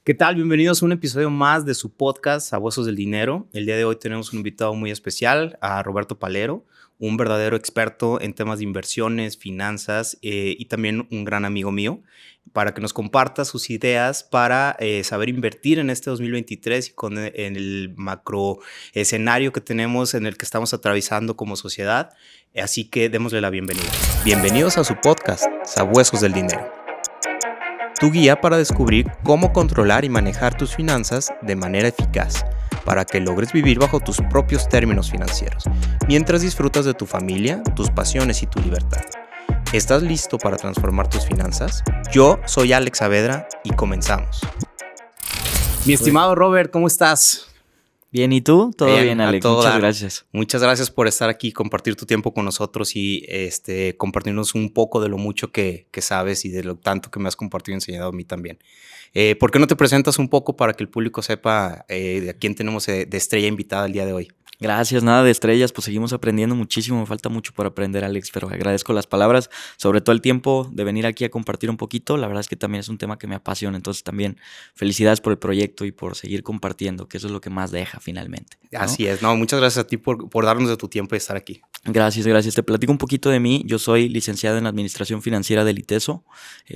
¿Qué tal? Bienvenidos a un episodio más de su podcast Sabuesos del Dinero. El día de hoy tenemos un invitado muy especial, a Roberto Palero, un verdadero experto en temas de inversiones, finanzas y también un gran amigo mío, para que nos comparta sus ideas para saber invertir en este 2023 y en el macro escenario que tenemos en el que estamos atravesando como sociedad. Así que démosle la bienvenida. Bienvenidos a su podcast Sabuesos del Dinero, tu guía para descubrir cómo controlar y manejar tus finanzas de manera eficaz, para que logres vivir bajo tus propios términos financieros, mientras disfrutas de tu familia, tus pasiones y tu libertad. ¿Estás listo para transformar tus finanzas? Yo soy Alex Saavedra y comenzamos. Mi estimado Robert, ¿cómo estás? Bien, ¿y tú? Todo bien, Alex. Muchas gracias. Muchas gracias por estar aquí, compartir tu tiempo con nosotros y compartirnos un poco de lo mucho que sabes y de lo tanto que me has compartido y enseñado a mí también. ¿Por qué no te presentas un poco para que el público sepa de a quién tenemos de estrella invitada el día de hoy? Gracias, nada de estrellas, pues seguimos aprendiendo muchísimo, me falta mucho por aprender, Alex, pero agradezco las palabras, sobre todo el tiempo de venir aquí a compartir un poquito. La verdad es que también es un tema que me apasiona, entonces también felicidades por el proyecto y por seguir compartiendo, que eso es lo que más deja finalmente, ¿no? Así es, muchas gracias a ti por darnos de tu tiempo y estar aquí. Gracias. Te platico un poquito de mí. Yo soy licenciado en Administración Financiera del ITESO.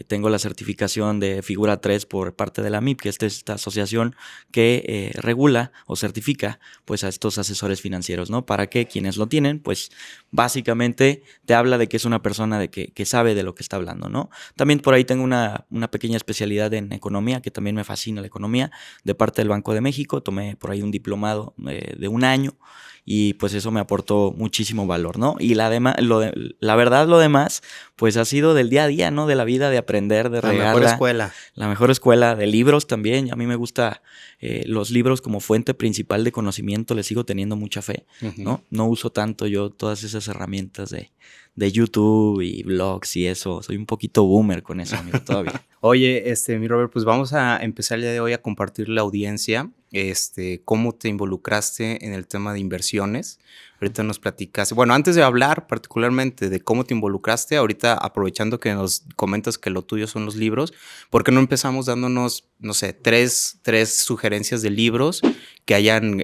Tengo la certificación de Figura 3 por parte de la MIP, que es esta asociación que regula o certifica pues a estos asesores financieros, ¿no? Para que quienes lo tienen, pues básicamente te habla de que es una persona que sabe de lo que está hablando, ¿no? También por ahí tengo una pequeña especialidad en economía, que también me fascina la economía, de parte del Banco de México. Tomé por ahí un diplomado de un año y pues eso me aportó muchísimo valor, ¿no? Y la verdad, lo demás, pues ha sido del día a día, ¿no? De la vida, de aprender, de regarla. La mejor escuela. La mejor escuela, de libros también. A mí me gusta los libros como fuente principal de conocimiento, les sigo teniendo mucha fe, ¿no? No uso tanto yo todas esas herramientas de YouTube y blogs y eso. Soy un poquito boomer con eso, amigo, todavía. Oye, mi Robert, pues vamos a empezar el día de hoy a compartir la audiencia, cómo te involucraste en el tema de inversiones. Ahorita nos platicaste, bueno, antes de hablar particularmente de cómo te involucraste, ahorita aprovechando que nos comentas que lo tuyo son los libros, ¿por qué no empezamos dándonos, no sé, tres sugerencias de libros que hayan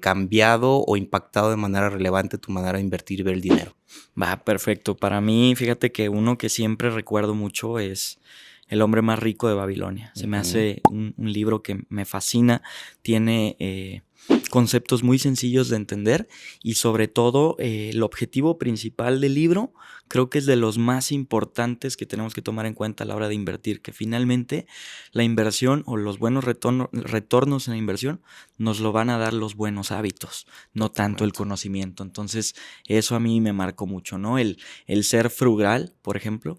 cambiado o impactado de manera relevante tu manera de invertir y ver el dinero? Va, perfecto. Para mí, fíjate que uno que siempre recuerdo mucho es El hombre más rico de Babilonia. Se me hace un libro que me fascina. Tiene conceptos muy sencillos de entender y sobre todo el objetivo principal del libro creo que es de los más importantes que tenemos que tomar en cuenta a la hora de invertir, que finalmente la inversión o los buenos retornos en la inversión nos lo van a dar los buenos hábitos, no tanto el conocimiento. Entonces eso a mí me marcó mucho, ¿no? El ser frugal, por ejemplo,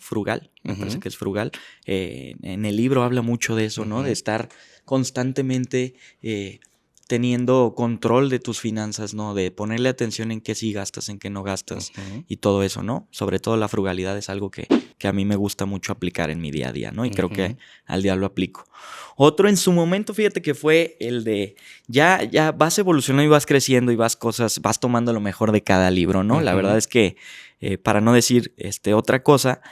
me parece que es frugal. En el libro habla mucho de eso, ¿no? De estar constantemente teniendo control de tus finanzas, ¿no? De ponerle atención en qué sí gastas, en qué no gastas y todo eso, ¿no? Sobre todo la frugalidad es algo que a mí me gusta mucho aplicar en mi día a día, ¿no? Y creo que al día lo aplico. Otro en su momento, fíjate que fue el de ya vas evolucionando y vas creciendo y vas tomando lo mejor de cada libro, ¿no? La verdad es que, para no decir otra cosa,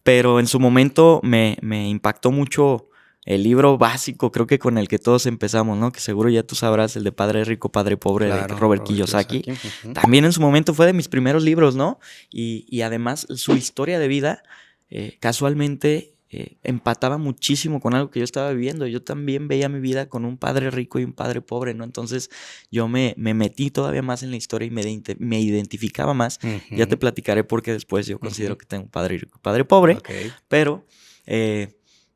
pero en su momento me impactó mucho el libro básico, creo que con el que todos empezamos, ¿no? Que seguro ya tú sabrás, el de Padre Rico, Padre Pobre, claro, de Robert Kiyosaki. También en su momento fue de mis primeros libros, ¿no? Y además su historia de vida, casualmente, empataba muchísimo con algo que yo estaba viviendo. Yo también veía mi vida con un padre rico y un padre pobre, ¿no? Entonces yo me metí todavía más en la historia y me identificaba más. Ya te platicaré porque después yo considero que tengo un padre rico y un padre pobre, pero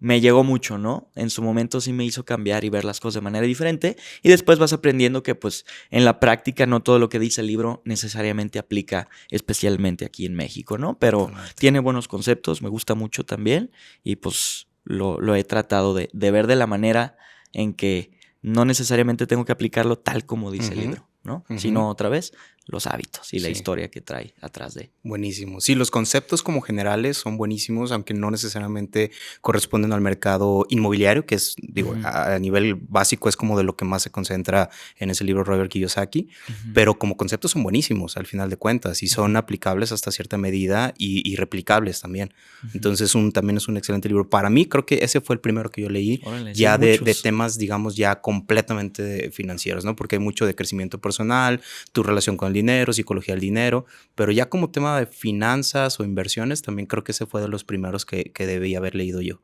me llegó mucho, ¿no? En su momento sí me hizo cambiar y ver las cosas de manera diferente y después vas aprendiendo que pues en la práctica no todo lo que dice el libro necesariamente aplica especialmente aquí en México, ¿no? Pero tiene buenos conceptos, me gusta mucho también y pues lo he tratado de ver de la manera en que no necesariamente tengo que aplicarlo tal como dice el libro. ¿no? Ujú. Sino otra vez los hábitos y la historia que trae atrás de. Buenísimo. Sí, los conceptos como generales son buenísimos, aunque no necesariamente corresponden al mercado inmobiliario, que es, digo, a nivel básico es como de lo que más se concentra en ese libro Robert Kiyosaki, pero como conceptos son buenísimos al final de cuentas y son aplicables hasta cierta medida y replicables también. Entonces también es un excelente libro. Para mí creo que ese fue el primero que yo leí. Órale, ya sí, de temas, digamos, ya completamente financieros, ¿no? Porque hay mucho de crecimiento personal, tu relación con el dinero, psicología del dinero, pero ya como tema de finanzas o inversiones, también creo que ese fue de los primeros que debí haber leído yo.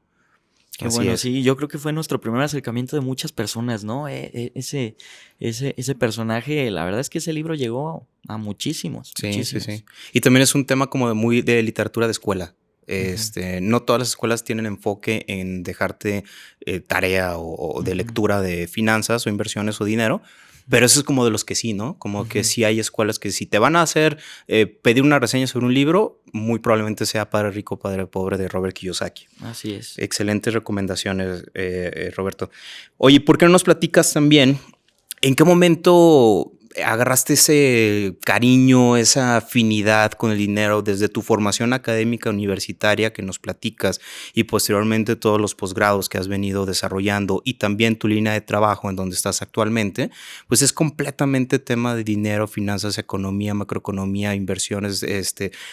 Qué Así bueno, es. sí, yo creo que fue nuestro primer acercamiento de muchas personas, ¿no? Ese personaje, la verdad es que ese libro llegó a muchísimos. Sí. Y también es un tema como muy de literatura de escuela. No todas las escuelas tienen enfoque en dejarte tarea o de lectura de finanzas o inversiones o dinero, pero eso es como de los que sí, ¿no? Como que sí hay escuelas que si te van a hacer pedir una reseña sobre un libro, muy probablemente sea Padre Rico, Padre Pobre de Robert Kiyosaki. Así es. Excelentes recomendaciones, Roberto. Oye, ¿por qué no nos platicas también en qué momento agarraste ese cariño, esa afinidad con el dinero desde tu formación académica universitaria que nos platicas y posteriormente todos los posgrados que has venido desarrollando y también tu línea de trabajo en donde estás actualmente? Pues es completamente tema de dinero, finanzas, economía, macroeconomía, inversiones,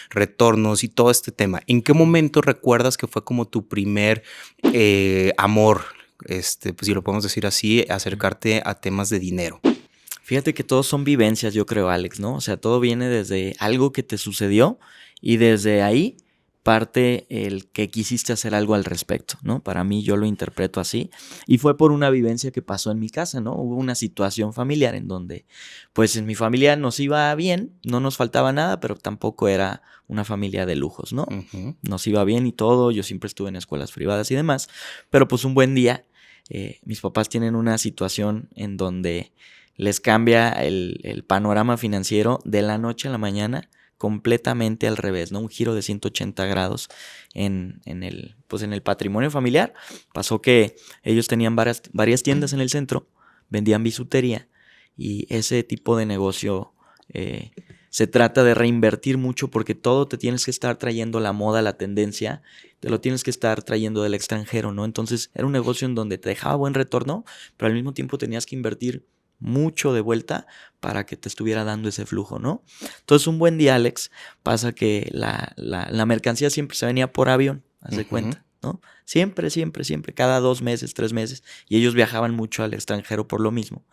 retornos y todo este tema. ¿En qué momento recuerdas que fue como tu primer amor, pues si lo podemos decir así, acercarte a temas de dinero? Fíjate que todos son vivencias, yo creo, Alex, ¿no? O sea, todo viene desde algo que te sucedió y desde ahí parte el que quisiste hacer algo al respecto, ¿no? Para mí yo lo interpreto así y fue por una vivencia que pasó en mi casa, ¿no? Hubo una situación familiar en donde, pues en mi familia nos iba bien, no nos faltaba nada, pero tampoco era una familia de lujos, ¿no? Nos iba bien y todo, yo siempre estuve en escuelas privadas y demás, pero pues un buen día, mis papás tienen una situación en donde les cambia el panorama financiero de la noche a la mañana completamente al revés, ¿no? Un giro de 180 grados en el patrimonio familiar. Pasó que ellos tenían varias tiendas en el centro, vendían bisutería y ese tipo de negocio se trata de reinvertir mucho porque todo te tienes que estar trayendo la moda, la tendencia, te lo tienes que estar trayendo del extranjero, ¿no? Entonces era un negocio en donde te dejaba buen retorno, pero al mismo tiempo tenías que invertir mucho de vuelta para que te estuviera dando ese flujo, ¿no? Entonces un buen día, Alex, pasa que la mercancía siempre se venía por avión, haz de cuenta, ¿no? Siempre, cada 2 meses, 3 meses, y ellos viajaban mucho al extranjero por lo mismo.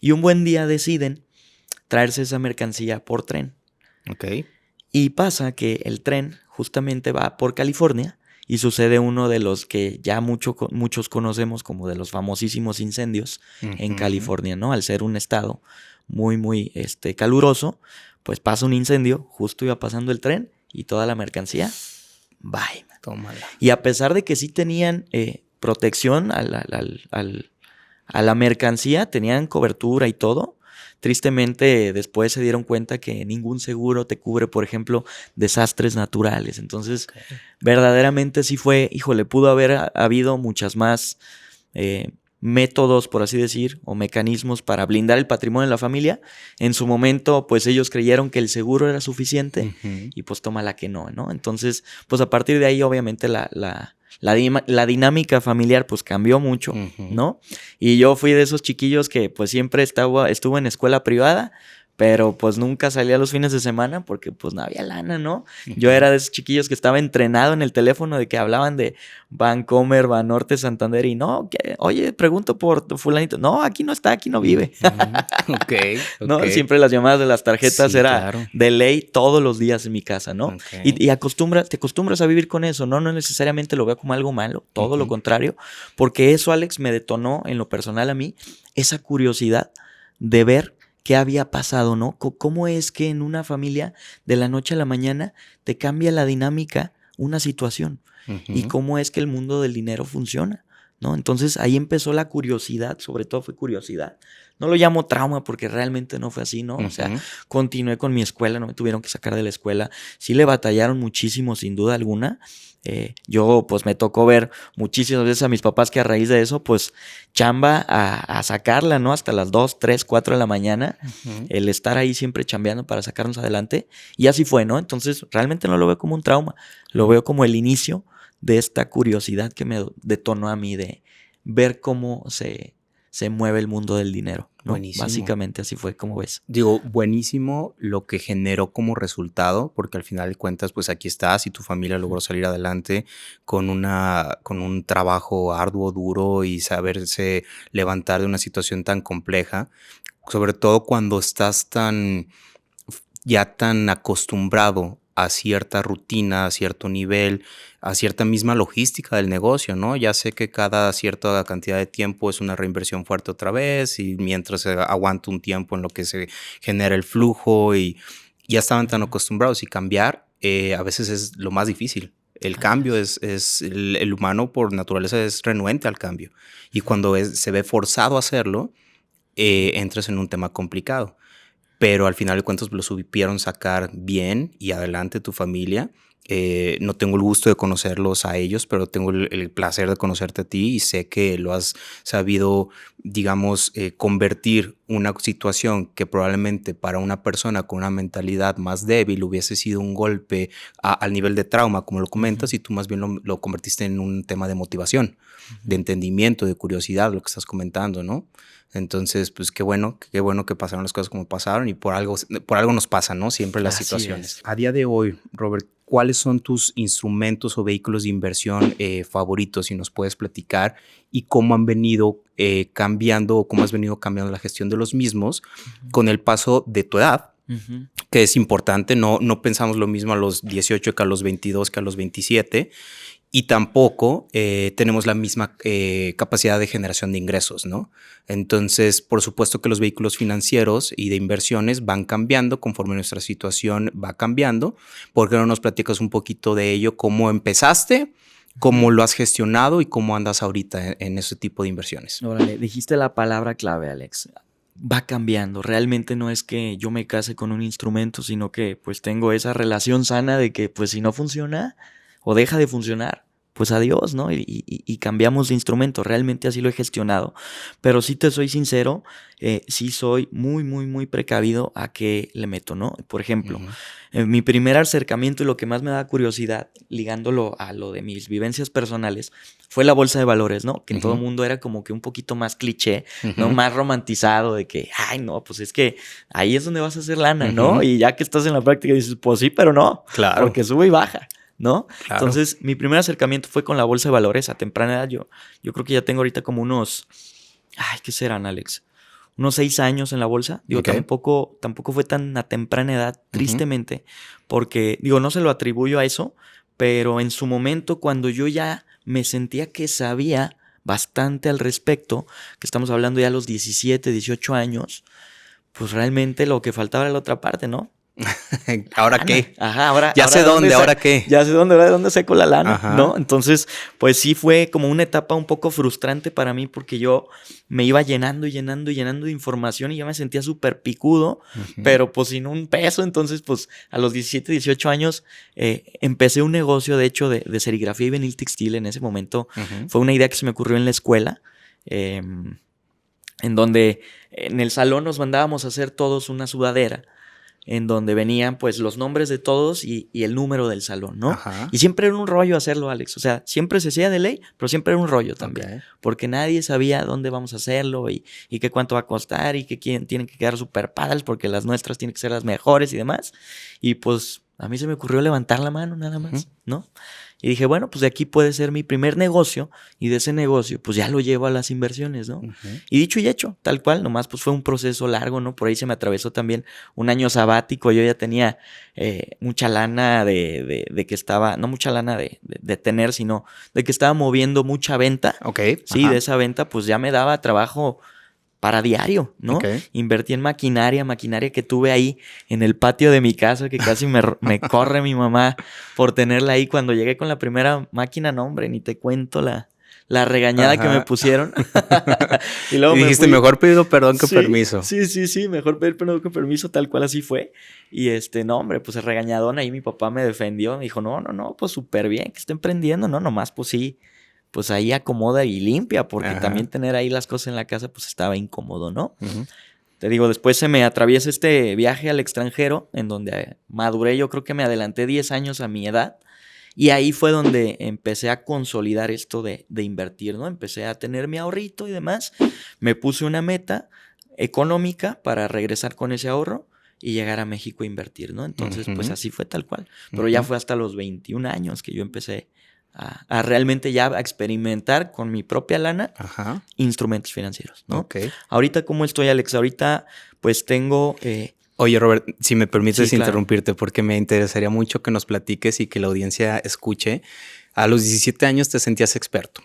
Y un buen día deciden traerse esa mercancía por tren. Ok. Y pasa que el tren justamente va por California y sucede uno de los que ya muchos conocemos como de los famosísimos incendios en California, ¿no? Al ser un estado muy, muy caluroso, pues pasa un incendio, justo iba pasando el tren y toda la mercancía, bye. Tómala. Y a pesar de que sí tenían protección a la mercancía, tenían cobertura y todo, tristemente después se dieron cuenta que ningún seguro te cubre, por ejemplo, desastres naturales. Entonces, verdaderamente sí fue, híjole, pudo haber habido muchas más métodos, por así decir, o mecanismos para blindar el patrimonio de la familia. En su momento, pues ellos creyeron que el seguro era suficiente y pues tómala que no, ¿no? Entonces, pues a partir de ahí, obviamente, la dinámica familiar pues cambió mucho, ¿no? Y yo fui de esos chiquillos que pues siempre estuvo en escuela privada, pero pues nunca salía los fines de semana porque pues no había lana, ¿no? Yo era de esos chiquillos que estaba entrenado en el teléfono de que hablaban de Bancomer, Banorte, Santander y no, oye, pregunto por fulanito. No, aquí no está, aquí no vive. Okay. ¿No? Siempre las llamadas de las tarjetas Sí, era claro. de ley todos los días en mi casa, ¿no? Okay. Y te acostumbras a vivir con eso, ¿no? No necesariamente lo veo como algo malo, todo lo contrario, porque eso, Alex, me detonó en lo personal a mí esa curiosidad de ver qué había pasado, ¿no? ¿Cómo es que en una familia de la noche a la mañana te cambia la dinámica una situación? Y cómo es que el mundo del dinero funciona, ¿no? Entonces ahí empezó la curiosidad, sobre todo fue curiosidad. No lo llamo trauma porque realmente no fue así, ¿no? O sea, continué con mi escuela, no me tuvieron que sacar de la escuela. Sí le batallaron muchísimo, sin duda alguna. Yo pues me tocó ver muchísimas veces a mis papás que a raíz de eso pues chamba a sacarla, ¿no? Hasta las 2, 3, 4 de la mañana, el estar ahí siempre chambeando para sacarnos adelante, y así fue, ¿no? Entonces realmente no lo veo como un trauma, lo veo como el inicio de esta curiosidad que me detonó a mí de ver cómo se mueve el mundo del dinero, ¿no? Buenísimo. Básicamente así fue, como ves. Digo, buenísimo lo que generó como resultado, porque al final de cuentas, pues aquí estás y tu familia logró salir adelante con un trabajo arduo, duro y saberse levantar de una situación tan compleja, sobre todo cuando estás ya tan acostumbrado a cierta rutina, a cierto nivel, a cierta misma logística del negocio, ¿no? Ya sé que cada cierta cantidad de tiempo es una reinversión fuerte otra vez y mientras se aguanta un tiempo en lo que se genera el flujo y ya estaban tan acostumbrados y cambiar a veces es lo más difícil. El cambio el humano por naturaleza es renuente al cambio y cuando se ve forzado a hacerlo, entras en un tema complicado. Pero al final de cuentas lo supieron sacar bien y adelante tu familia. No tengo el gusto de conocerlos a ellos, pero tengo el placer de conocerte a ti y sé que lo has sabido, digamos, convertir una situación que probablemente para una persona con una mentalidad más débil hubiese sido un golpe al nivel de trauma, como lo comentas, y tú más bien lo convertiste en un tema de motivación, de entendimiento, de curiosidad, lo que estás comentando, ¿no? Entonces, pues qué bueno que pasaron las cosas como pasaron y por algo nos pasan, ¿no? Siempre las situaciones. A día de hoy, Robert, ¿cuáles son tus instrumentos o vehículos de inversión favoritos? Si nos puedes platicar y cómo han venido cambiando o cómo has venido cambiando la gestión de los mismos con el paso de tu edad, que es importante. No pensamos lo mismo a los 18 que a los 22 que a los 27. Y tampoco tenemos la misma capacidad de generación de ingresos, ¿no? Entonces, por supuesto que los vehículos financieros y de inversiones van cambiando conforme nuestra situación va cambiando. ¿Por qué no nos platicas un poquito de ello? ¿Cómo empezaste? ¿Cómo lo has gestionado? ¿Y cómo andas ahorita en ese tipo de inversiones? Órale, dijiste la palabra clave, Alex. Va cambiando. Realmente no es que yo me case con un instrumento, sino que pues tengo esa relación sana de que pues si no funciona o deja de funcionar, pues adiós, ¿no? Y cambiamos de instrumento. Realmente así lo he gestionado. Pero sí te soy sincero, sí soy muy, muy, muy precavido a qué le meto, ¿no? Por ejemplo, mi primer acercamiento y lo que más me da curiosidad, ligándolo a lo de mis vivencias personales, fue la bolsa de valores, ¿no? Que en todo el mundo era como que un poquito más cliché, ¿no? Más romantizado de que, ay, no, pues es que ahí es donde vas a hacer lana, ¿no? Y ya que estás en la práctica dices, pues sí, pero no. Claro. Porque sube y baja, ¿no? Claro. Entonces, mi primer acercamiento fue con la bolsa de valores a temprana edad. Yo creo que ya tengo ahorita como unos, ¿qué serán, Alex? Unos 6 años en la bolsa. Digo, tampoco fue tan a temprana edad, tristemente, porque, digo, no se lo atribuyo a eso, pero en su momento, cuando yo ya me sentía que sabía bastante al respecto, que estamos hablando ya de los 17, 18 años, pues realmente lo que faltaba era la otra parte, ¿no? ¿Ahora qué? Ajá, ahora sé dónde, ¿ahora qué? Ya sé dónde, ahora de dónde saco la lana, Ajá. ¿no? Entonces, pues sí fue como una etapa un poco frustrante para mí porque yo me iba llenando de información y ya me sentía súper picudo, pero pues sin un peso. Entonces, pues a los 17, 18 años empecé un negocio, de hecho, de serigrafía y vinil textil en ese momento. Fue una idea que se me ocurrió en la escuela, en donde en el salón nos mandábamos a hacer todos una sudadera en donde venían pues los nombres de todos y el número del salón, ¿no? Ajá. Y siempre era un rollo hacerlo, Alex. O sea, siempre se hacía de ley, pero siempre era un rollo también. Okay. Porque nadie sabía dónde vamos a hacerlo y qué cuánto va a costar y que tienen que quedar super padres porque las nuestras tienen que ser las mejores y demás. Y pues a mí se me ocurrió levantar la mano nada más, ¿no? Y dije, bueno, pues de aquí puede ser mi primer negocio y de ese negocio pues ya lo llevo a las inversiones, ¿no? Y dicho y hecho, tal cual, nomás pues fue un proceso largo, ¿no? Por ahí se me atravesó también un año sabático, yo ya tenía mucha lana de que estaba, no mucha lana de tener, sino de que estaba moviendo mucha venta. Ok. Sí, de esa venta pues ya me daba trabajo para diario, ¿no? Okay. Invertí en maquinaria que tuve ahí en el patio de mi casa, que casi me corre mi mamá por tenerla ahí. Cuando llegué con la primera máquina, no, hombre, ni te cuento la la regañada que me pusieron. Y luego dijiste, mejor pedir perdón que permiso. Sí, mejor pedir perdón que permiso, tal cual así fue. Y no, hombre, pues el regañadón ahí mi papá me defendió. Me dijo, no, pues súper bien que esté emprendiendo, no, nomás pues sí, pues ahí acomoda y limpia, porque también tener ahí las cosas en la casa pues estaba incómodo, ¿no? Te digo, después se me atraviesa este viaje al extranjero, en donde maduré, yo creo que me adelanté 10 años a mi edad. Y ahí fue donde empecé a consolidar esto de invertir, ¿no? Empecé a tener mi ahorrito y demás. Me puse una meta económica para regresar con ese ahorro y llegar a México a invertir, ¿no? Entonces, pues así fue tal cual. Pero ya fue hasta los 21 años que yo empecé a realmente ya a experimentar con mi propia lana instrumentos financieros, ¿no? Ahorita, ¿cómo estoy, Alex? Ahorita, pues tengo... Oye, Robert, si me permites interrumpirte, porque me interesaría mucho que nos platiques y que la audiencia escuche. A los 17 años te sentías experto.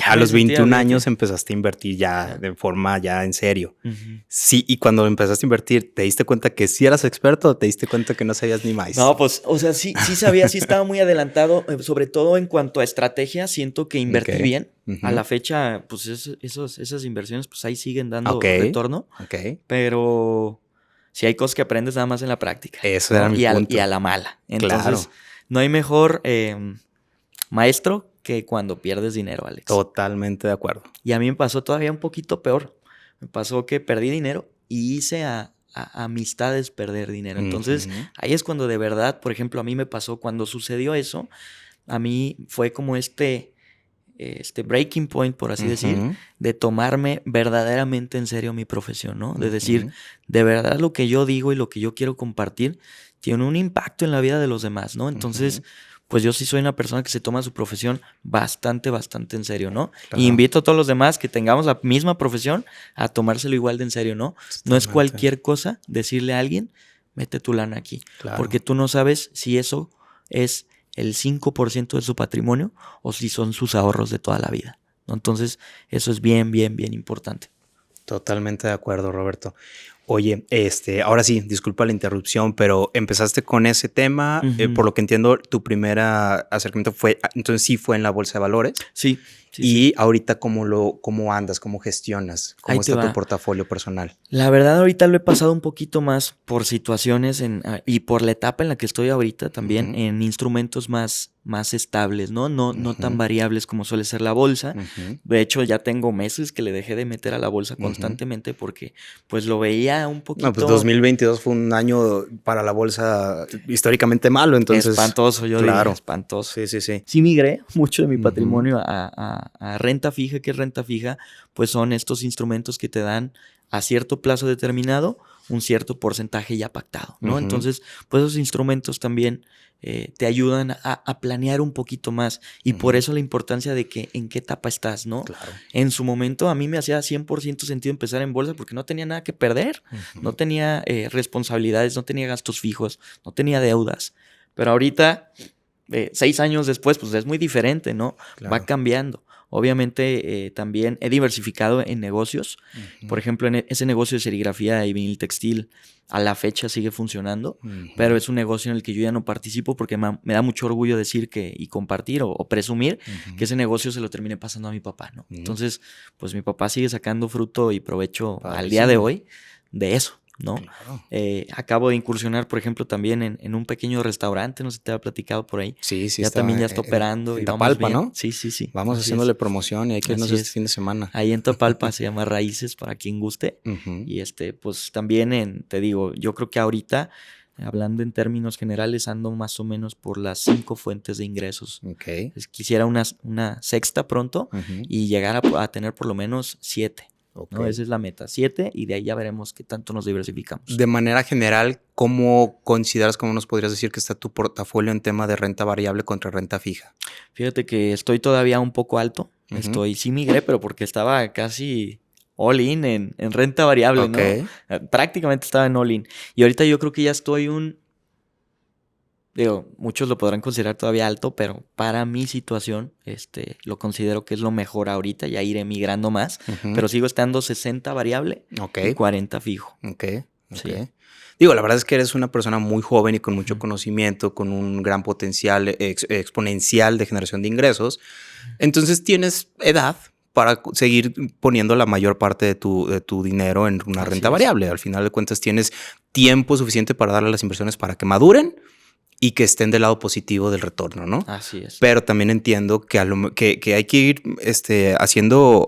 A los 21 años empezaste a invertir ya de forma ya en serio. Sí, y cuando empezaste a invertir, ¿te diste cuenta que sí eras experto o te diste cuenta que no sabías ni más? No, pues, o sea, sí sabía, sí estaba muy adelantado, sobre todo en cuanto a estrategia, siento que invertí bien. A la fecha, pues esas inversiones, pues ahí siguen dando retorno. Pero sí hay cosas que aprendes nada más en la práctica. Eso era mi punto. Y a la mala. Entonces, no hay mejor maestro que cuando pierdes dinero, Alex. Totalmente de acuerdo. Y a mí me pasó todavía un poquito peor. Me pasó que perdí dinero y hice a amistades perder dinero. Entonces, ahí es cuando de verdad, por ejemplo, a mí me pasó cuando sucedió eso, a mí fue como este breaking point, por así decir, de tomarme verdaderamente en serio mi profesión, ¿no? De decir, de verdad lo que yo digo y lo que yo quiero compartir tiene un impacto en la vida de los demás, ¿no? Entonces, pues yo sí soy una persona que se toma su profesión bastante en serio, ¿no? Claro. Y invito a todos los demás que tengamos la misma profesión a tomárselo igual de en serio, ¿no? Totalmente. No es cualquier cosa decirle a alguien, mete tu lana aquí. Claro. Porque tú no sabes si eso es el 5% de su patrimonio o si son sus ahorros de toda la vida, ¿no? Entonces, eso es bien importante. Totalmente de acuerdo, Roberto. Oye, ahora sí, disculpa la interrupción, pero empezaste con ese tema. Por lo que entiendo, tu primer acercamiento fue, entonces sí fue en la bolsa de valores. Sí. Y ahorita, ¿cómo andas? ¿Cómo gestionas? ¿Cómo está tu portafolio personal? La verdad, ahorita lo he pasado un poquito más por situaciones y por la etapa en la que estoy ahorita también en instrumentos más estables, ¿no? No tan variables como suele ser la bolsa. De hecho, ya tengo meses que le dejé de meter a la bolsa constantemente porque pues lo veía un poquito... No, pues 2022 fue un año para la bolsa históricamente malo, entonces... Espantoso, yo diría, espantoso. Sí. Sí migré mucho de mi patrimonio a renta fija. ¿Qué es renta fija? Pues son estos instrumentos que te dan a cierto plazo determinado un cierto porcentaje ya pactado, ¿no? Entonces, pues esos instrumentos también te ayudan a planear un poquito más y por eso la importancia de que en qué etapa estás, ¿no? Claro. En su momento a mí me hacía 100% sentido empezar en bolsa porque no tenía nada que perder, no tenía responsabilidades, no tenía gastos fijos, no tenía deudas, pero ahorita, 6 años después, pues es muy diferente, ¿no? Claro. Va cambiando. Obviamente también he diversificado en negocios. Por ejemplo, en ese negocio de serigrafía y vinil textil a la fecha sigue funcionando, pero es un negocio en el que yo ya no participo porque me da mucho orgullo decir y compartir o presumir que ese negocio se lo terminé pasando a mi papá, ¿no? Entonces, pues mi papá sigue sacando fruto y provecho al día de hoy de eso, ¿no? Claro. Acabo de incursionar, por ejemplo, también en un pequeño restaurante, no sé si te había platicado por ahí. Sí. Ya también ya está operando. En Tapalpa, ¿no? Sí. Vamos haciéndole promoción y hay que irnos este fin de semana. Ahí en Tapalpa se llama Raíces, para quien guste. Y pues también te digo, yo creo que ahorita, hablando en términos generales, ando más o menos por las 5 fuentes de ingresos. Quisiera una sexta pronto y llegar a tener por lo menos 7. ¿No? Esa es la meta, 7, y de ahí ya veremos qué tanto nos diversificamos. De manera general, ¿cómo consideras, cómo nos podrías decir que está tu portafolio en tema de renta variable contra renta fija? Fíjate que estoy todavía un poco alto. Sí migré, pero porque estaba casi all in en renta variable, ¿no? Prácticamente estaba en all in. Y ahorita yo creo que ya estoy muchos lo podrán considerar todavía alto, pero para mi situación, lo considero que es lo mejor ahorita, ya iré migrando más, pero sigo estando 60 variable y 40 fijo. Sí. Ok. Digo, la verdad es que eres una persona muy joven y con mucho conocimiento, con un gran potencial exponencial de generación de ingresos. Entonces tienes edad para seguir poniendo la mayor parte de tu dinero en una Así renta es. variable. Al final de cuentas tienes tiempo suficiente para darle a las inversiones para que maduren y que estén del lado positivo del retorno, ¿no? Así es. Pero también entiendo que, que hay que ir haciendo.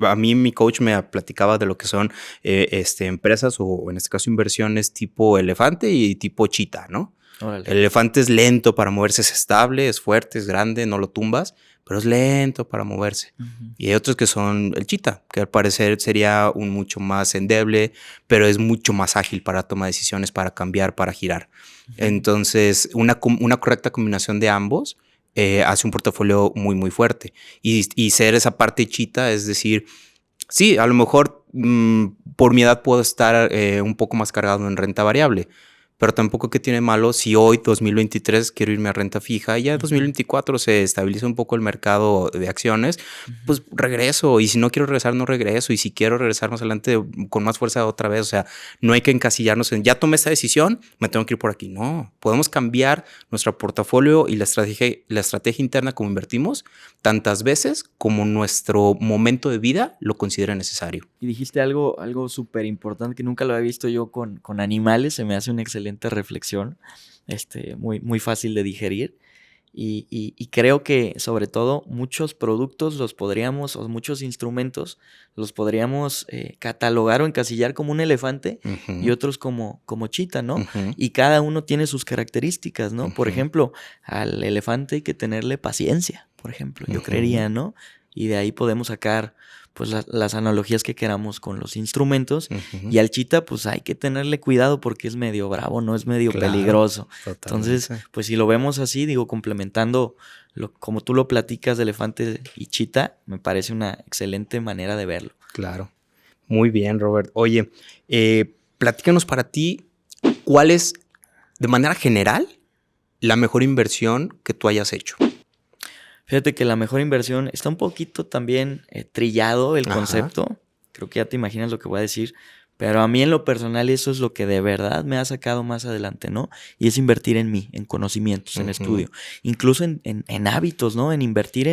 A mí mi coach me platicaba de lo que son empresas o en este caso inversiones tipo elefante y tipo chita, ¿no? Órale. El elefante es lento para moverse, es estable, es fuerte, es grande, no lo tumbas, pero es lento para moverse. Y hay otros que son el chita, que al parecer sería un mucho más endeble, pero es mucho más ágil para tomar decisiones, para cambiar, para girar. Entonces, una correcta combinación de ambos hace un portafolio muy, muy fuerte. Y ser esa parte chita, es decir, sí, a lo mejor por mi edad puedo estar un poco más cargado en renta variable, pero tampoco que tiene malo si hoy, 2023, quiero irme a renta fija y ya 2024 se estabiliza un poco el mercado de acciones, pues regreso. Y si no quiero regresar, no regreso. Y si quiero regresar más adelante con más fuerza otra vez, o sea, no hay que encasillarnos en ya tomé esta decisión, me tengo que ir por aquí. No, podemos cambiar nuestro portafolio y la estrategia interna como invertimos tantas veces como nuestro momento de vida lo considere necesario. Y dijiste algo súper importante que nunca lo había visto yo con animales. Se me hace una excelente reflexión, muy fácil de digerir. Y creo que sobre todo muchos productos o muchos instrumentos los podríamos catalogar o encasillar como un elefante y otros como chita, ¿no? Y cada uno tiene sus características, ¿no? Por ejemplo, al elefante hay que tenerle paciencia, por ejemplo, yo creería, ¿no? Y de ahí podemos sacar pues las analogías que queramos con los instrumentos. Y al chita pues hay que tenerle cuidado porque es medio bravo, no es medio peligroso. Totalmente. Entonces, pues si lo vemos así, digo, complementando como tú lo platicas de elefante y chita, me parece una excelente manera de verlo. Claro. Muy bien, Robert. Oye, platícanos para ti, ¿cuál es, de manera general, la mejor inversión que tú hayas hecho? Fíjate que la mejor inversión está un poquito también trillado el concepto. Creo que ya te imaginas lo que voy a decir. Pero a mí en lo personal eso es lo que de verdad me ha sacado más adelante, ¿no? Y es invertir en mí, en conocimientos, en estudio. Incluso en hábitos, ¿no? En invertir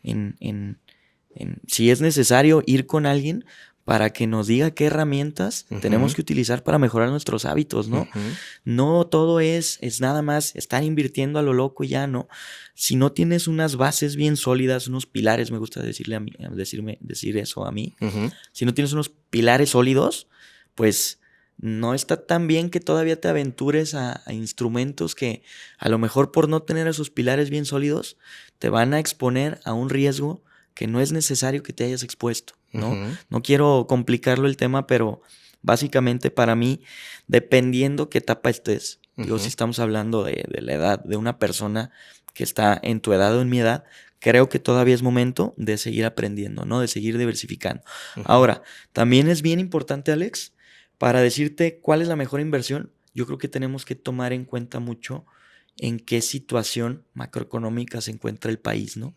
en si es necesario ir con alguien para que nos diga qué herramientas tenemos que utilizar para mejorar nuestros hábitos, ¿no? No todo es nada más estar invirtiendo a lo loco y ya, ¿no? Si no tienes unas bases bien sólidas, unos pilares, me gusta decir eso a mí. Si no tienes unos pilares sólidos, pues no está tan bien que todavía te aventures a instrumentos que a lo mejor por no tener esos pilares bien sólidos te van a exponer a un riesgo que no es necesario que te hayas expuesto, ¿no? No quiero complicarlo el tema, pero básicamente para mí, dependiendo qué etapa estés, digo, si estamos hablando de la edad de una persona que está en tu edad o en mi edad, creo que todavía es momento de seguir aprendiendo, ¿no? De seguir diversificando. Ahora, también es bien importante, Alex, para decirte cuál es la mejor inversión, yo creo que tenemos que tomar en cuenta mucho en qué situación macroeconómica se encuentra el país, ¿no?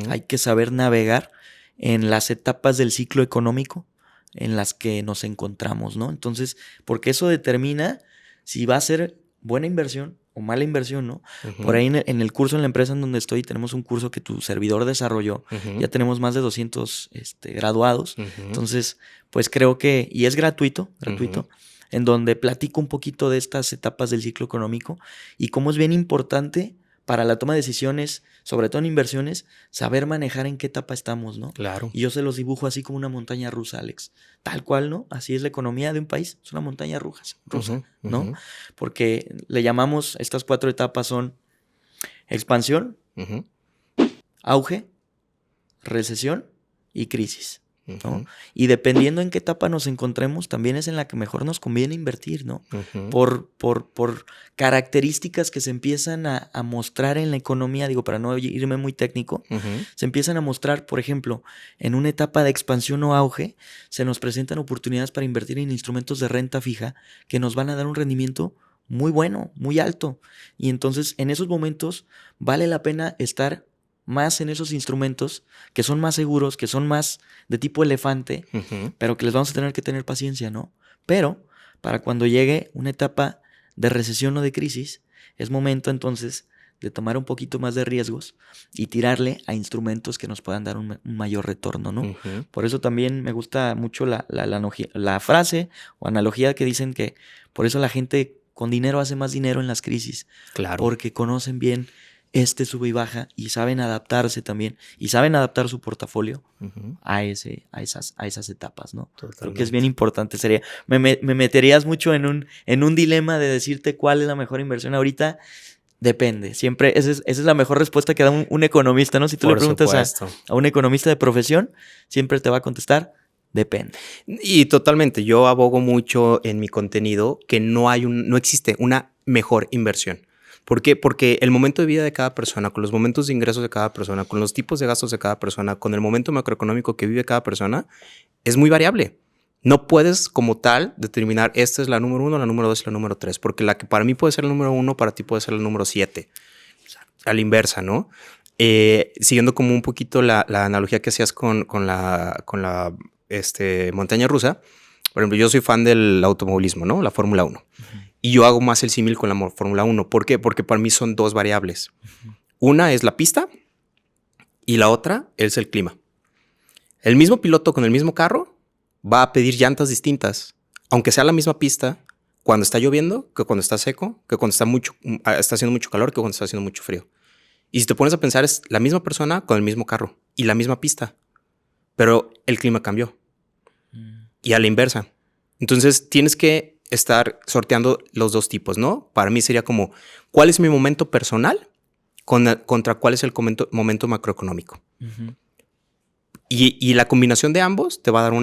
Hay que saber navegar en las etapas del ciclo económico en las que nos encontramos, ¿no? Entonces, porque eso determina si va a ser buena inversión o mala inversión, ¿no? Por ahí en el curso, en la empresa en donde estoy, tenemos un curso que tu servidor desarrolló. Ya tenemos más de 200 graduados. Entonces, pues creo que, y es gratuito, en donde platico un poquito de estas etapas del ciclo económico y cómo es bien importante para la toma de decisiones, sobre todo en inversiones, saber manejar en qué etapa estamos, ¿no? Claro. Y yo se los dibujo así como una montaña rusa, Alex. Tal cual, ¿no? Así es la economía de un país, es una montaña rusa, ¿no? Porque le llamamos, estas 4 etapas son expansión, auge, recesión y crisis, ¿no? Y dependiendo en qué etapa nos encontremos, también es en la que mejor nos conviene invertir, ¿no? Por características que se empiezan a mostrar en la economía, digo, para no irme muy técnico, se empiezan a mostrar, por ejemplo, en una etapa de expansión o auge, se nos presentan oportunidades para invertir en instrumentos de renta fija que nos van a dar un rendimiento muy bueno, muy alto. Y entonces, en esos momentos, vale la pena estar más en esos instrumentos que son más seguros, que son más de tipo elefante, pero que les vamos a tener que tener paciencia, ¿no? Pero para cuando llegue una etapa de recesión o de crisis, es momento entonces de tomar un poquito más de riesgos y tirarle a instrumentos que nos puedan dar un mayor retorno, ¿no? Uh-huh. Por eso también me gusta mucho la frase o analogía que dicen que por eso la gente con dinero hace más dinero en las crisis. Claro. Porque conocen bien sube y baja y saben adaptarse también y saben adaptar su portafolio uh-huh. a esas etapas, ¿no? Totalmente. Creo que es bien importante. Me meterías mucho en un dilema de decirte cuál es la mejor inversión ahorita. Depende. Siempre, esa es la mejor respuesta que da un economista, ¿no? Si tú le preguntas a un economista de profesión, siempre te va a contestar, depende. Y totalmente. Yo abogo mucho en mi contenido que no existe una mejor inversión. ¿Por qué? Porque el momento de vida de cada persona, con los momentos de ingresos de cada persona, con los tipos de gastos de cada persona, con el momento macroeconómico que vive cada persona, es muy variable. No puedes como tal determinar esta es la número 1, la número 2 y la número 3, porque la que para mí puede ser la número 1, para ti puede ser la número 7. A la inversa, ¿no? Siguiendo como un poquito la analogía que hacías con la montaña rusa. Por ejemplo, yo soy fan del automovilismo, ¿no? La Fórmula 1. Uh-huh. Y yo hago más el símil con la Fórmula 1. ¿Por qué? Porque para mí son dos variables. Uh-huh. Una es la pista y la otra es el clima. El mismo piloto con el mismo carro va a pedir llantas distintas, aunque sea la misma pista, cuando está lloviendo, que cuando está seco, que cuando está haciendo mucho calor, que cuando está haciendo mucho frío. Y si te pones a pensar, es la misma persona con el mismo carro y la misma pista, pero el clima cambió. Y a la inversa. Entonces tienes que estar sorteando los dos tipos, ¿no? Para mí sería como, ¿cuál es mi momento personal contra cuál es el momento macroeconómico? Uh-huh. Y la combinación de ambos te va a dar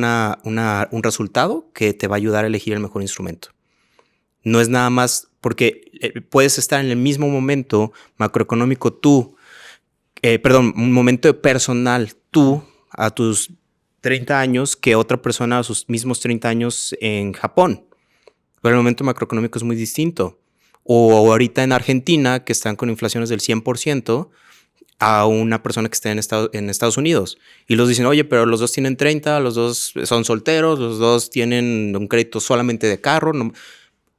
un resultado que te va a ayudar a elegir el mejor instrumento. No es nada más porque puedes estar en el mismo momento macroeconómico un momento personal tú a tus 30 años que otra persona a sus mismos 30 años en Japón. Pero el momento macroeconómico es muy distinto. O ahorita en Argentina, que están con inflaciones del 100%, a una persona que esté en Estados Unidos. Y los dicen, oye, pero los dos tienen 30, los dos son solteros, los dos tienen un crédito solamente de carro. No,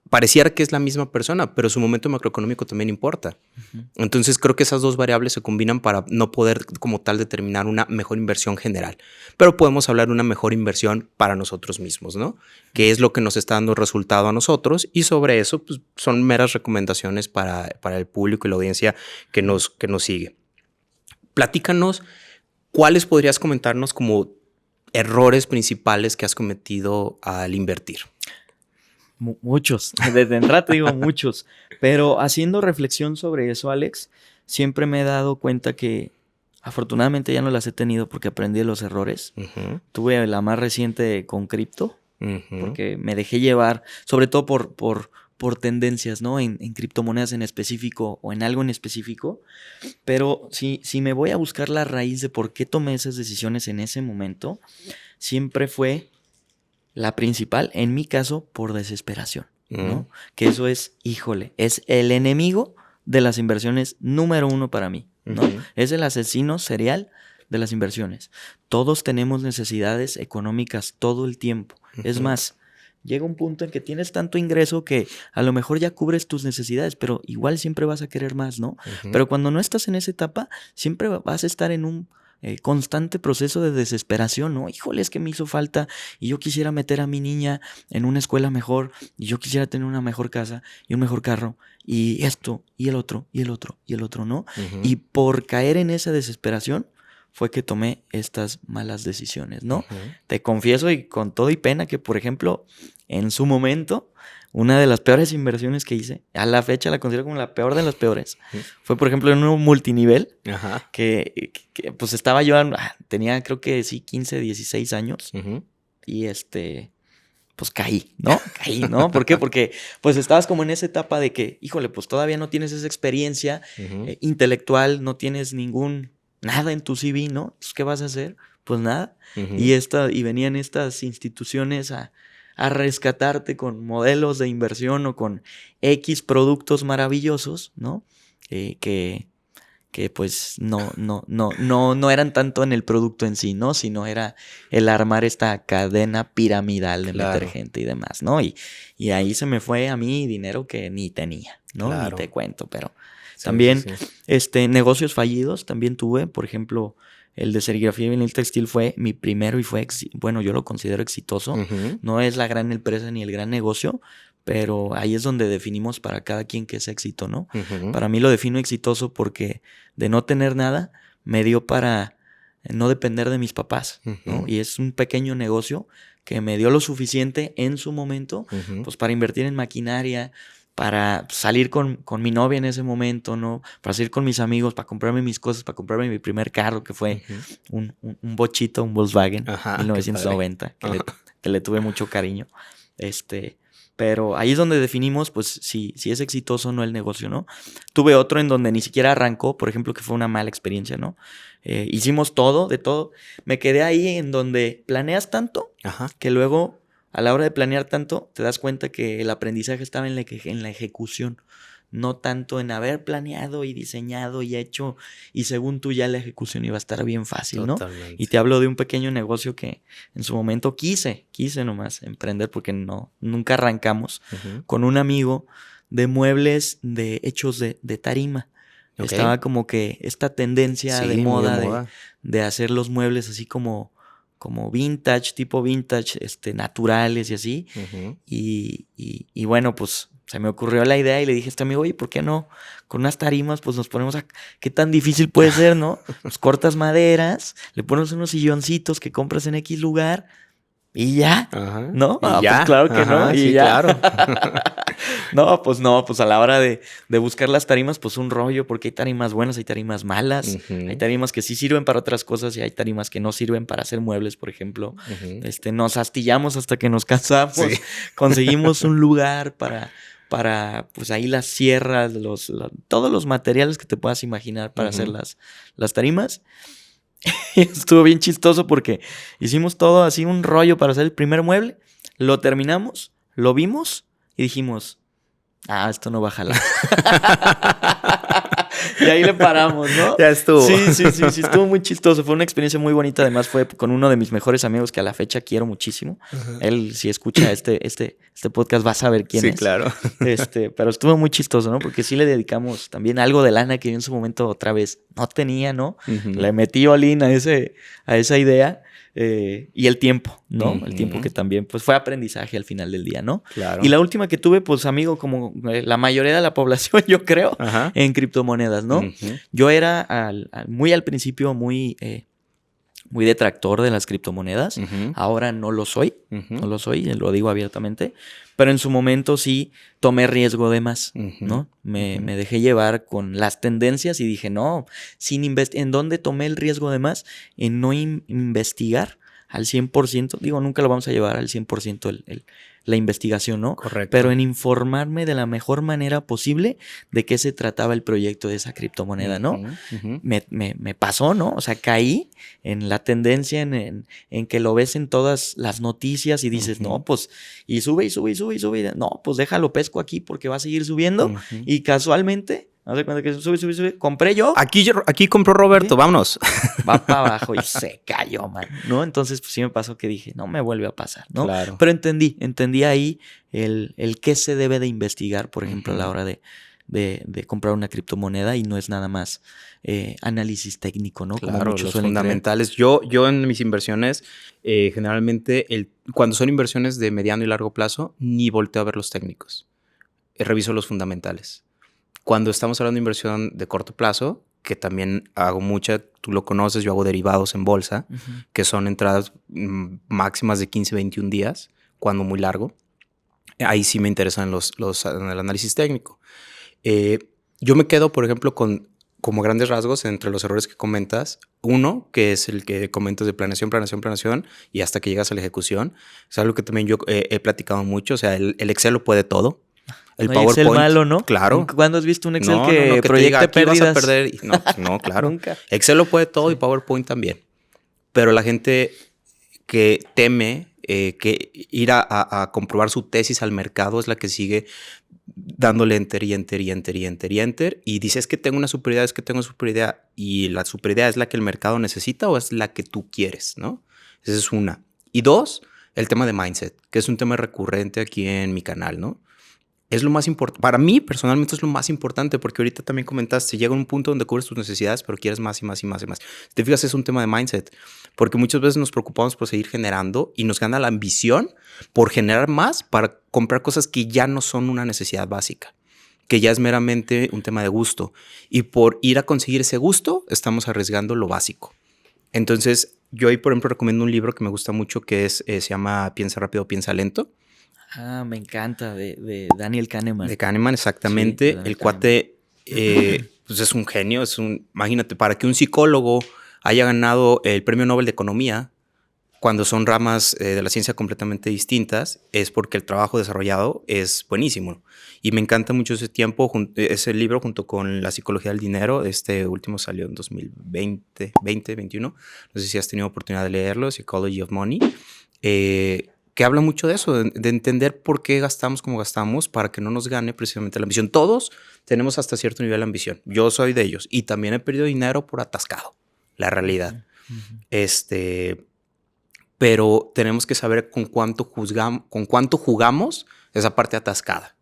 pareciera que es la misma persona, pero su momento macroeconómico también importa. Uh-huh. Entonces creo que esas dos variables se combinan para no poder como tal determinar una mejor inversión general. Pero podemos hablar de una mejor inversión para nosotros mismos, ¿no? Que es lo que nos está dando resultado a nosotros, y sobre eso pues, son meras recomendaciones para el público y la audiencia que nos sigue. Platícanos, ¿cuáles podrías comentarnos como errores principales que has cometido al invertir? Muchos, desde entrada te digo muchos, pero haciendo reflexión sobre eso, Alex, siempre me he dado cuenta que afortunadamente ya no las he tenido porque aprendí de los errores. Uh-huh. Tuve la más reciente con cripto, uh-huh, porque me dejé llevar, sobre todo por tendencias, ¿no? En criptomonedas en específico o en algo en específico. Pero si me voy a buscar la raíz de por qué tomé esas decisiones en ese momento, siempre fue la principal, en mi caso, por desesperación, ¿no? Que eso es, es el enemigo de las inversiones número 1 para mí, ¿no? Uh-huh. Es el asesino serial de las inversiones. Todos tenemos necesidades económicas todo el tiempo. Uh-huh. Es más, llega un punto en que tienes tanto ingreso que a lo mejor ya cubres tus necesidades, pero igual siempre vas a querer más, ¿no? Uh-huh. Pero cuando no estás en esa etapa, siempre vas a estar en un constante proceso de desesperación, ¿no? Es que me hizo falta y yo quisiera meter a mi niña en una escuela mejor y yo quisiera tener una mejor casa y un mejor carro y esto y el otro y el otro y el otro, ¿no? Uh-huh. Y por caer en esa desesperación fue que tomé estas malas decisiones, ¿no? Uh-huh. Te confieso y con todo y pena que, por ejemplo, en su momento, una de las peores inversiones que hice, a la fecha la considero como la peor de las peores, fue, por ejemplo, en un multinivel, uh-huh, que pues estaba yo, tenía creo que sí, 15, 16 años, uh-huh, y pues caí, ¿no? ¿Por qué? Porque pues estabas como en esa etapa de que, pues todavía no tienes esa experiencia uh-huh, intelectual, no tienes nada en tu CV, ¿no? Entonces, ¿qué vas a hacer? Pues nada. Uh-huh. Y venían estas instituciones a rescatarte con modelos de inversión o con X productos maravillosos, ¿no? Que que pues no eran tanto en el producto en sí, ¿no? Sino era el armar esta cadena piramidal de meter gente y demás, ¿no? Y ahí se me fue a mí dinero que ni tenía, ¿no? Ni te cuento, pero también negocios fallidos también tuve, por ejemplo, el de serigrafía y vinil textil fue mi primero y fue, bueno, yo lo considero exitoso. No es la gran empresa ni el gran negocio, pero ahí es donde definimos para cada quien qué es éxito, ¿no? Para mí lo defino exitoso porque de no tener nada me dio para no depender de mis papás, ¿no? Y es un pequeño negocio que me dio lo suficiente en su momento, pues para invertir en maquinaria, para salir con mi novia en ese momento, ¿no? Para salir con mis amigos, para comprarme mis cosas, para comprarme mi primer carro, que fue un bochito, un Volkswagen, 1990, que le tuve mucho cariño. Pero ahí es donde definimos, pues, si es exitoso o no el negocio, ¿no? Tuve otro en donde ni siquiera arrancó, por ejemplo, que fue una mala experiencia, ¿no? Hicimos todo, de todo. Me quedé ahí en donde planeas tanto que luego, a la hora de planear tanto, te das cuenta que el aprendizaje estaba en la ejecución. No tanto en haber planeado y diseñado y hecho, y según tú ya la ejecución iba a estar bien fácil, ¿no? Totalmente. Y te hablo de un pequeño negocio que en su momento quise nomás emprender porque nunca arrancamos, con un amigo de muebles hechos de tarima. Estaba como que esta tendencia de moda de hacer los muebles así como vintage, tipo vintage, naturales y así. Y bueno, pues se me ocurrió la idea y le dije a este amigo, oye, ¿por qué no? Con unas tarimas, pues nos ponemos a... ¿Qué tan difícil puede ser, no? Pues cortas maderas, le pones unos silloncitos que compras en X lugar y ya, ¿no? Y ya. Pues claro que no, y sí, ya. Claro. No, pues a la hora de buscar las tarimas, pues un rollo, porque hay tarimas buenas, hay tarimas malas, hay tarimas que sí sirven para otras cosas y hay tarimas que no sirven para hacer muebles, por ejemplo. Nos astillamos hasta que nos cansamos, conseguimos un lugar para pues ahí las sierras, todos los materiales que te puedas imaginar para hacer las tarimas. Y estuvo bien chistoso porque hicimos todo así un rollo para hacer el primer mueble, lo terminamos, lo vimos y dijimos, esto no va a jalar. Y ahí le paramos, ¿no? Ya estuvo. Sí, estuvo muy chistoso. Fue una experiencia muy bonita. Además fue con uno de mis mejores amigos que a la fecha quiero muchísimo. Él, si escucha este podcast, va a saber quién es. Sí, claro. Pero estuvo muy chistoso, ¿no? Porque sí le dedicamos también algo de lana que yo en su momento otra vez no tenía, ¿no? Le metí all-in a esa idea. Y el tiempo, ¿no? El tiempo que también, pues, fue aprendizaje al final del día, ¿no? Claro. Y la última que tuve, pues, amigo, como la mayoría de la población, yo creo, en criptomonedas, ¿no? Yo era muy al principio muy detractor de las criptomonedas. Ahora no lo soy, lo digo abiertamente. Pero en su momento sí tomé riesgo de más, ¿no? Me dejé llevar con las tendencias y dije, no, ¿en dónde tomé el riesgo de más? En no investigar al 100%. Digo, nunca lo vamos a llevar al 100% la investigación, ¿no? Correcto. Pero en informarme de la mejor manera posible de qué se trataba el proyecto de esa criptomoneda, ¿no? Me pasó, ¿no? O sea, caí en la tendencia en que lo ves en todas las noticias y dices, no, pues, y sube. No, pues déjalo pesco aquí porque va a seguir subiendo. Y casualmente, haz de cuenta que sube. Compré yo. Aquí compró Roberto, vámonos. Va para abajo y se cayó, man, ¿no? Entonces, pues sí me pasó que dije, no me vuelve a pasar, ¿no? Claro. Pero entendí ahí el qué se debe de investigar, por ejemplo, a la hora de comprar una criptomoneda y no es nada más análisis técnico, ¿no? Claro, como muchos los suelen fundamentales. Yo en mis inversiones, generalmente, cuando son inversiones de mediano y largo plazo, ni volteo a ver los técnicos. Reviso los fundamentales. Cuando estamos hablando de inversión de corto plazo, que también hago mucha, tú lo conoces, yo hago derivados en bolsa, que son entradas máximas de 15, 21 días, cuando muy largo. Ahí sí me interesan en el análisis técnico. Yo me quedo, por ejemplo, como grandes rasgos entre los errores que comentas. Uno, que es el que comentas de planeación y hasta que llegas a la ejecución. Es algo que también yo he platicado mucho. O sea, el Excel lo puede todo. El no PowerPoint. hay Excel malo, ¿no? Claro. ¿Cuándo has visto un Excel que proyecte te diga, aquí pérdidas? vas a perder. No, claro. Nunca. Excel lo puede todo y PowerPoint también. Pero la gente que teme que ir a comprobar su tesis al mercado es la que sigue dándole enter y enter y enter y enter y enter, y dices que tengo una superioridad, es que tengo superioridad, y la superioridad es la que el mercado necesita o es la que tú quieres, ¿no? Esa es una. Y dos, el tema de mindset, que es un tema recurrente aquí en mi canal, ¿no? Es lo más importante. Para mí, personalmente, es lo más importante porque ahorita también comentaste, llega un punto donde cubres tus necesidades, pero quieres más y más y más y más. Si te fijas, es un tema de mindset, porque muchas veces nos preocupamos por seguir generando y nos gana la ambición por generar más para comprar cosas que ya no son una necesidad básica, que ya es meramente un tema de gusto. Y por ir a conseguir ese gusto, estamos arriesgando lo básico. Entonces, yo ahí, por ejemplo, recomiendo un libro que me gusta mucho que se llama Piensa rápido, piensa lento. Ah, me encanta, de Daniel Kahneman. De Kahneman, exactamente. Sí, el cuate pues es un genio. Imagínate, para que un psicólogo haya ganado el premio Nobel de Economía, cuando son ramas de la ciencia completamente distintas, es porque el trabajo desarrollado es buenísimo. Y me encanta mucho ese libro junto con La psicología del dinero. Este último salió en 2021. No sé si has tenido oportunidad de leerlo, Psychology of Money. Que habla mucho de eso, de entender por qué gastamos como gastamos para que no nos gane precisamente la ambición. Todos tenemos hasta cierto nivel de ambición. Yo soy de ellos y también he perdido dinero por atascado, la realidad. Pero tenemos que saber con cuánto jugamos esa parte atascada.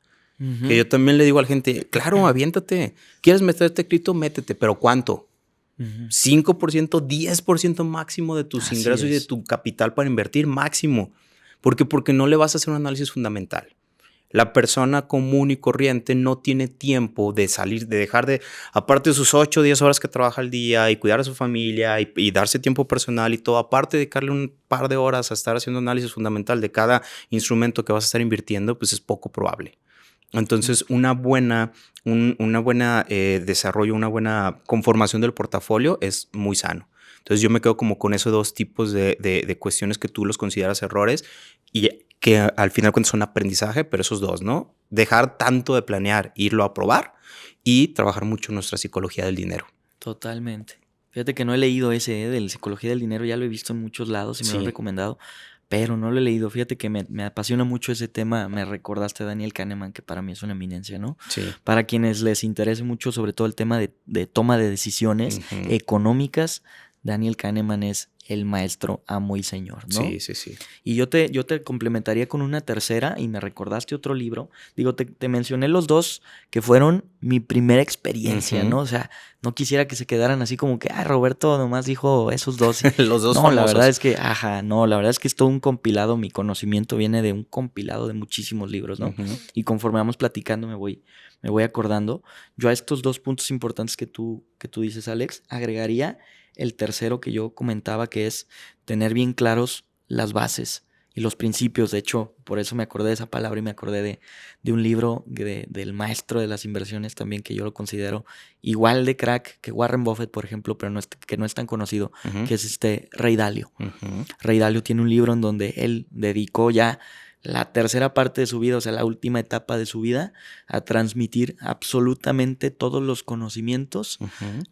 Que yo también le digo a la gente, claro, aviéntate. ¿Quieres meterte cripto? Métete, pero ¿cuánto? 5%, 10% máximo de tus ingresos y de tu capital para invertir, máximo. Porque no le vas a hacer un análisis fundamental. La persona común y corriente no tiene tiempo de salir, de dejar de, aparte de sus 8 o 10 horas que trabaja al día y cuidar a su familia y darse tiempo personal y todo, aparte de dedicarle un par de horas a estar haciendo análisis fundamental de cada instrumento que vas a estar invirtiendo, pues es poco probable. Entonces, una buena desarrollo, una buena conformación del portafolio es muy sano. Entonces, yo me quedo como con esos dos tipos de cuestiones que tú los consideras errores y que al final cuentas son aprendizaje, pero esos dos, ¿no? Dejar tanto de planear, irlo a probar y trabajar mucho en nuestra psicología del dinero. Totalmente. Fíjate que no he leído ese de la psicología del dinero, ya lo he visto en muchos lados y me lo han recomendado, pero no lo he leído. Fíjate que me apasiona mucho ese tema. Me recordaste a Daniel Kahneman, que para mí es una eminencia, ¿no? Sí. Para quienes les interese mucho, sobre todo el tema de toma de decisiones económicas, Daniel Kahneman es el maestro, amo y señor, ¿no? Sí. Y yo te complementaría con una tercera y me recordaste otro libro. Digo, te mencioné los dos que fueron mi primera experiencia, ¿no? O sea, no quisiera que se quedaran así como que, Roberto nomás dijo esos dos. Los dos no, famosos. La verdad es que, la verdad es que es todo un compilado. Mi conocimiento viene de un compilado de muchísimos libros, ¿no? Y conforme vamos platicando me voy acordando. Yo a estos dos puntos importantes que tú dices, Alex, agregaría el tercero que yo comentaba, que es tener bien claros las bases y los principios. De hecho, por eso me acordé de esa palabra y me acordé de un libro del maestro de las inversiones también, que yo lo considero igual de crack que Warren Buffett, por ejemplo, pero que no es tan conocido, que es Ray Dalio. Ray Dalio tiene un libro en donde él dedicó ya la tercera parte de su vida, o sea, la última etapa de su vida, a transmitir absolutamente todos los conocimientos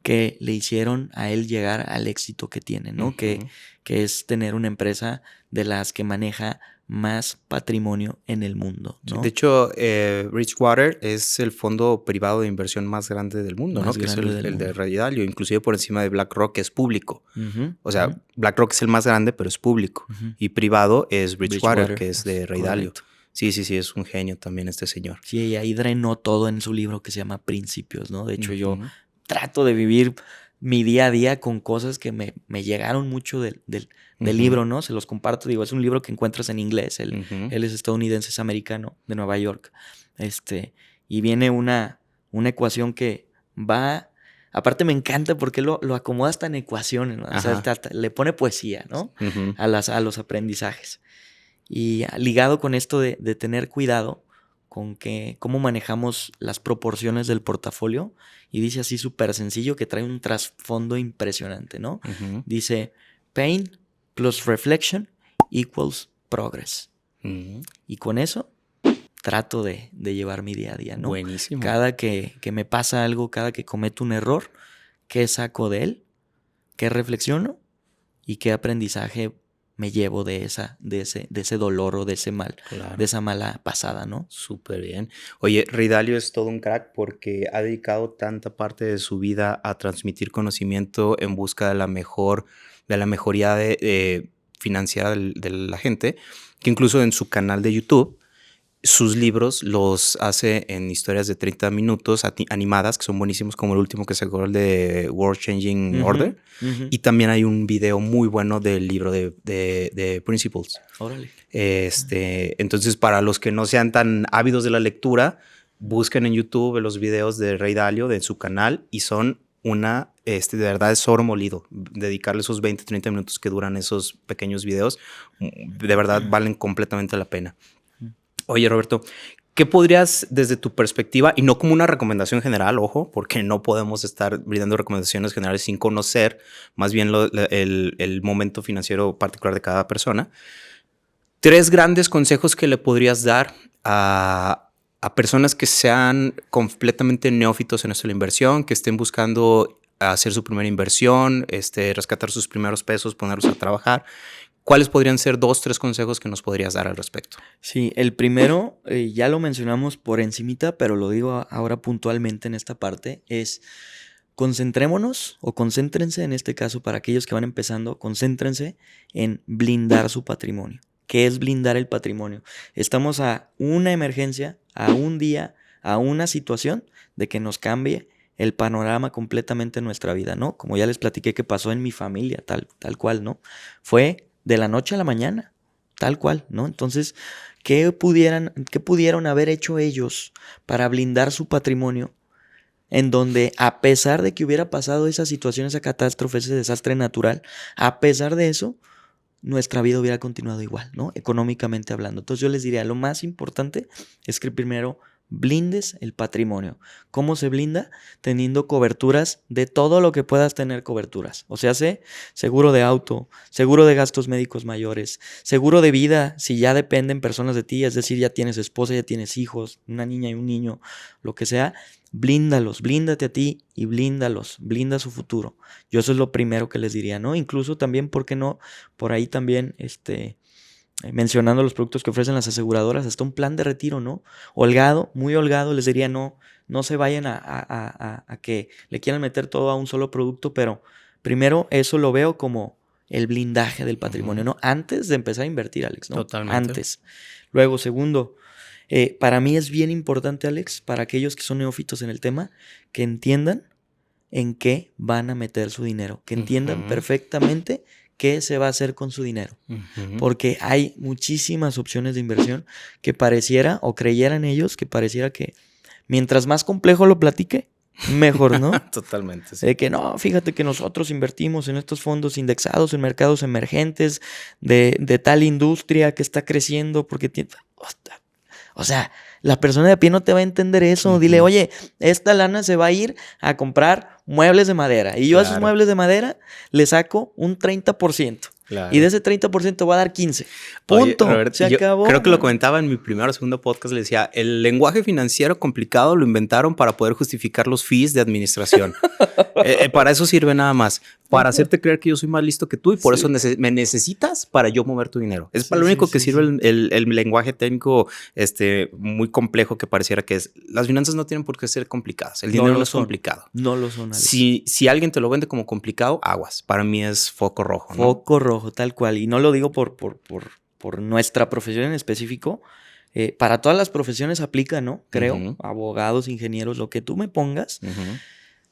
que le hicieron a él llegar al éxito que tiene, ¿no? Que es tener una empresa de las que maneja más patrimonio en el mundo, ¿no? De hecho, Bridgewater es el fondo privado de inversión más grande del mundo, ¿no? Que es el de Ray Dalio, inclusive por encima de BlackRock, que es público. O sea, BlackRock es el más grande, pero es público. Y privado es Bridgewater, que es de Ray Dalio. Sí, es un genio también este señor. Sí, y ahí drenó todo en su libro que se llama Principios, ¿no? De hecho, yo trato de vivir mi día a día con cosas que me llegaron mucho del libro, ¿no? Se los comparto. Digo, es un libro que encuentras en inglés. Él es estadounidense, es americano, de Nueva York. Y viene una ecuación que va... Aparte me encanta porque lo acomoda hasta en ecuaciones, ¿no? O sea, le pone poesía, ¿no? A los aprendizajes. Y ligado con esto de tener cuidado con cómo manejamos las proporciones del portafolio, y dice así súper sencillo, que trae un trasfondo impresionante, ¿no? Dice, pain plus reflection equals progress. Y con eso trato de llevar mi día a día, ¿no? Buenísimo. Cada que me pasa algo, cada que cometo un error, ¿qué saco de él? ¿Qué reflexiono? ¿Y qué aprendizaje me llevo de ese dolor o de ese mal, Claro. de esa mala pasada, ¿no? Súper bien. Oye, Ray Dalio es todo un crack porque ha dedicado tanta parte de su vida a transmitir conocimiento en busca de la mejoría financiera de la gente, que incluso en su canal de YouTube, sus libros los hace en historias de 30 minutos animadas, que son buenísimos, como el último que sacó, el de World Changing Order. Y también hay un video muy bueno del libro de Principles. Órale. Entonces, para los que no sean tan ávidos de la lectura, busquen en YouTube los videos de Ray Dalio de su canal y son de verdad es oro molido. Dedicarle esos 20, 30 minutos que duran esos pequeños videos, de verdad valen completamente la pena. Oye, Roberto, ¿qué podrías, desde tu perspectiva, y no como una recomendación general, ojo, porque no podemos estar brindando recomendaciones generales sin conocer más bien el momento financiero particular de cada persona, 3 grandes consejos que le podrías dar a personas que sean completamente neófitos en esto de la inversión, que estén buscando hacer su primera inversión, rescatar sus primeros pesos, ponerlos a trabajar? ¿Cuáles podrían ser 2, 3 consejos que nos podrías dar al respecto? Sí, el primero, ya lo mencionamos por encimita, pero lo digo ahora puntualmente en esta parte, es concentrémonos o concéntrense, en este caso para aquellos que van empezando, concéntrense en blindar su patrimonio. ¿Qué es blindar el patrimonio? Estamos a una emergencia, a un día, a una situación de que nos cambie el panorama completamente en nuestra vida, ¿no? Como ya les platiqué que pasó en mi familia, tal cual, ¿no? Fue de la noche a la mañana, tal cual, ¿no? Entonces, ¿qué pudieron haber hecho ellos para blindar su patrimonio? En donde, a pesar de que hubiera pasado esa situación, esa catástrofe, ese desastre natural, a pesar de eso, nuestra vida hubiera continuado igual, ¿no? Económicamente hablando. Entonces yo les diría, lo más importante es que primero blindes el patrimonio. ¿Cómo se blinda? Teniendo coberturas de todo lo que puedas tener coberturas. O sea, seguro de auto, seguro de gastos médicos mayores, seguro de vida si ya dependen personas de ti, es decir, ya tienes esposa, ya tienes hijos, una niña y un niño, lo que sea. Blíndalos, blíndate a ti y blíndalos, blinda su futuro. Yo eso es lo primero que les diría, ¿no? Incluso también, ¿por qué no? Por ahí también, mencionando los productos que ofrecen las aseguradoras, hasta un plan de retiro, ¿no? Holgado, muy holgado, les diría, no se vayan a que le quieran meter todo a un solo producto, pero primero eso lo veo como el blindaje del patrimonio, ¿no? Antes de empezar a invertir, Alex, ¿no? Totalmente. Antes. Luego, segundo, para mí es bien importante, Alex, para aquellos que son neófitos en el tema, que entiendan en qué van a meter su dinero, que entiendan perfectamente qué se va a hacer con su dinero. Porque hay muchísimas opciones de inversión que pareciera, o creyeran ellos, que pareciera que mientras más complejo lo platique, mejor, ¿no? Totalmente. Sí. De que no, fíjate que nosotros invertimos en estos fondos indexados en mercados emergentes de tal industria que está creciendo porque tiene... O sea, la persona de a pie no te va a entender eso. Dile, oye, esta lana se va a ir a comprar muebles de madera. Y yo a esos muebles de madera le saco un 30%. Claro. Y de ese 30% voy a dar 15%. Punto. Oye, Robert, se acabó. Creo que lo comentaba en mi primer o segundo podcast. Le decía, el lenguaje financiero complicado lo inventaron para poder justificar los fees de administración. Para eso sirve nada más. Para hacerte creer que yo soy más listo que tú y por eso me necesitas para yo mover tu dinero. Es para lo único que sirve el lenguaje técnico muy complejo que pareciera que es. Las finanzas no tienen por qué ser complicadas. El dinero no es complicado. No lo son. Si alguien te lo vende como complicado, aguas. Para mí es foco rojo, ¿no? Foco rojo, tal cual. Y no lo digo por nuestra profesión en específico. Para todas las profesiones aplica, ¿no? Creo. Abogados, ingenieros, lo que tú me pongas.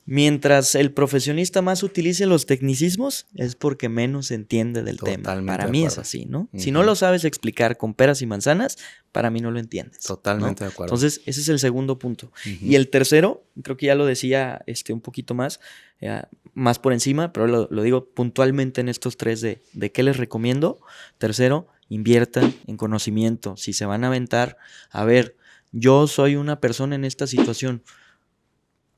Mientras el profesionista más utilice los tecnicismos, es porque menos entiende del tema. Para mí es así, ¿no? Si no lo sabes explicar con peras y manzanas, para mí no lo entiendes. Totalmente, ¿no? de acuerdo. Entonces, ese es el segundo punto. Y el tercero, creo que ya lo decía un poquito más por encima, pero lo digo puntualmente en estos 3 de qué les recomiendo. Tercero, inviertan en conocimiento. Si se van a aventar, a ver, yo soy una persona en esta situación.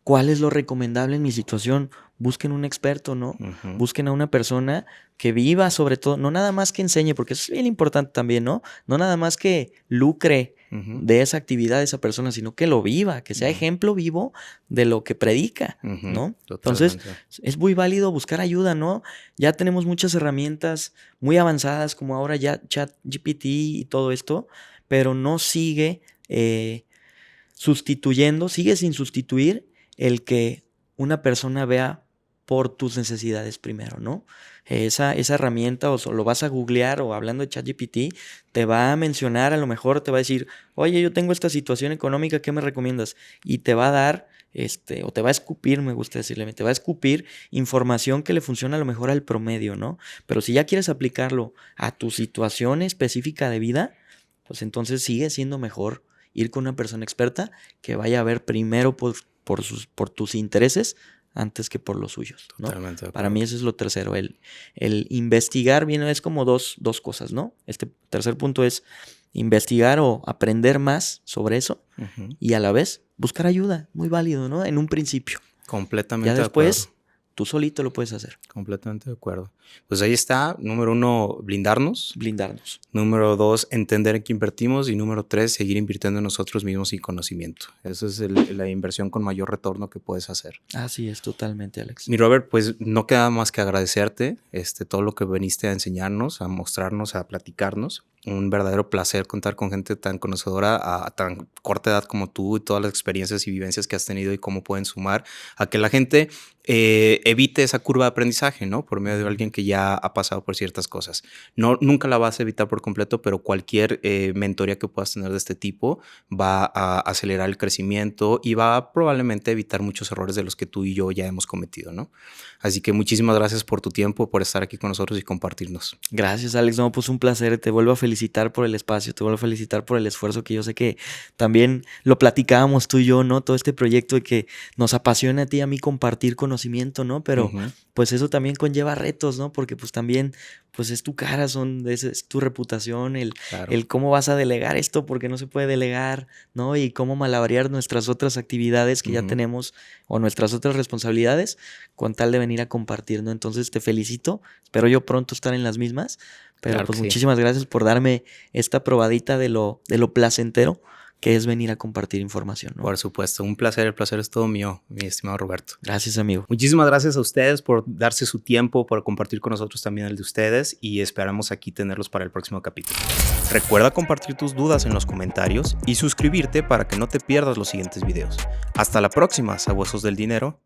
¿Cuál es lo recomendable en mi situación? Busquen un experto, ¿no? Busquen a una persona que viva sobre todo, no nada más que enseñe, porque eso es bien importante también, ¿no? No nada más que lucre de esa actividad de esa persona, sino que lo viva, que sea ejemplo vivo de lo que predica, ¿no? Entonces, es muy válido buscar ayuda, ¿no? Ya tenemos muchas herramientas muy avanzadas, como ahora ya ChatGPT y todo esto, pero no sigue sigue sin sustituir el que una persona vea por tus necesidades primero, ¿no? Esa herramienta o lo vas a googlear o hablando de ChatGPT, te va a mencionar, a lo mejor te va a decir, oye, yo tengo esta situación económica, ¿qué me recomiendas? Y te va a dar, o te va a escupir, me gusta decirle, te va a escupir información que le funciona a lo mejor al promedio, ¿no? Pero si ya quieres aplicarlo a tu situación específica de vida, pues entonces sigue siendo mejor ir con una persona experta que vaya a ver primero por tus intereses antes que por los suyos, ¿no? Para mí eso es lo tercero, el investigar bien es como dos cosas, ¿no? Este tercer punto es investigar o aprender más sobre eso y a la vez buscar ayuda, muy válido, ¿no? En un principio. Completamente ya después, tú solito lo puedes hacer. Completamente de acuerdo. Pues ahí está, número 1, blindarnos. Número 2, entender en qué invertimos. Y número 3, seguir invirtiendo en nosotros mismos y conocimiento. Esa es la inversión con mayor retorno que puedes hacer. Así es, totalmente, Alex. Mi Robert, pues no queda más que agradecerte todo lo que viniste a enseñarnos, a mostrarnos, a platicarnos. Un verdadero placer contar con gente tan conocedora a tan corta edad como tú y todas las experiencias y vivencias que has tenido y cómo pueden sumar a que la gente evite esa curva de aprendizaje, ¿no? Por medio de alguien que ya ha pasado por ciertas cosas. Nunca la vas a evitar por completo, pero cualquier mentoría que puedas tener de este tipo va a acelerar el crecimiento y va a probablemente evitar muchos errores de los que tú y yo ya hemos cometido, ¿no? Así que muchísimas gracias por tu tiempo, por estar aquí con nosotros y compartirnos. Gracias, Alex. No, pues un placer. Te vuelvo a felicitar por el espacio, te vuelvo a felicitar por el esfuerzo que yo sé que también lo platicábamos tú y yo, ¿no? Todo este proyecto de que nos apasiona a ti y a mí compartir conocimiento, ¿no? Pero pues eso también conlleva retos, ¿no? Porque pues también pues es tu cara, es tu reputación, el cómo vas a delegar esto porque no se puede delegar, ¿no? Y cómo malabarear nuestras otras actividades que ya tenemos o nuestras otras responsabilidades con tal de venir a compartir, ¿no? Entonces te felicito, espero yo pronto estar en las mismas, pero pues muchísimas gracias por darme esta probadita de lo placentero que es venir a compartir información, ¿no? Por supuesto, un placer, el placer es todo mío, mi estimado Roberto. Gracias, amigo. Muchísimas gracias a ustedes por darse su tiempo, por compartir con nosotros también el de ustedes y esperamos aquí tenerlos para el próximo capítulo. Recuerda compartir tus dudas en los comentarios y suscribirte para que no te pierdas los siguientes videos. Hasta la próxima, sabuesos del dinero.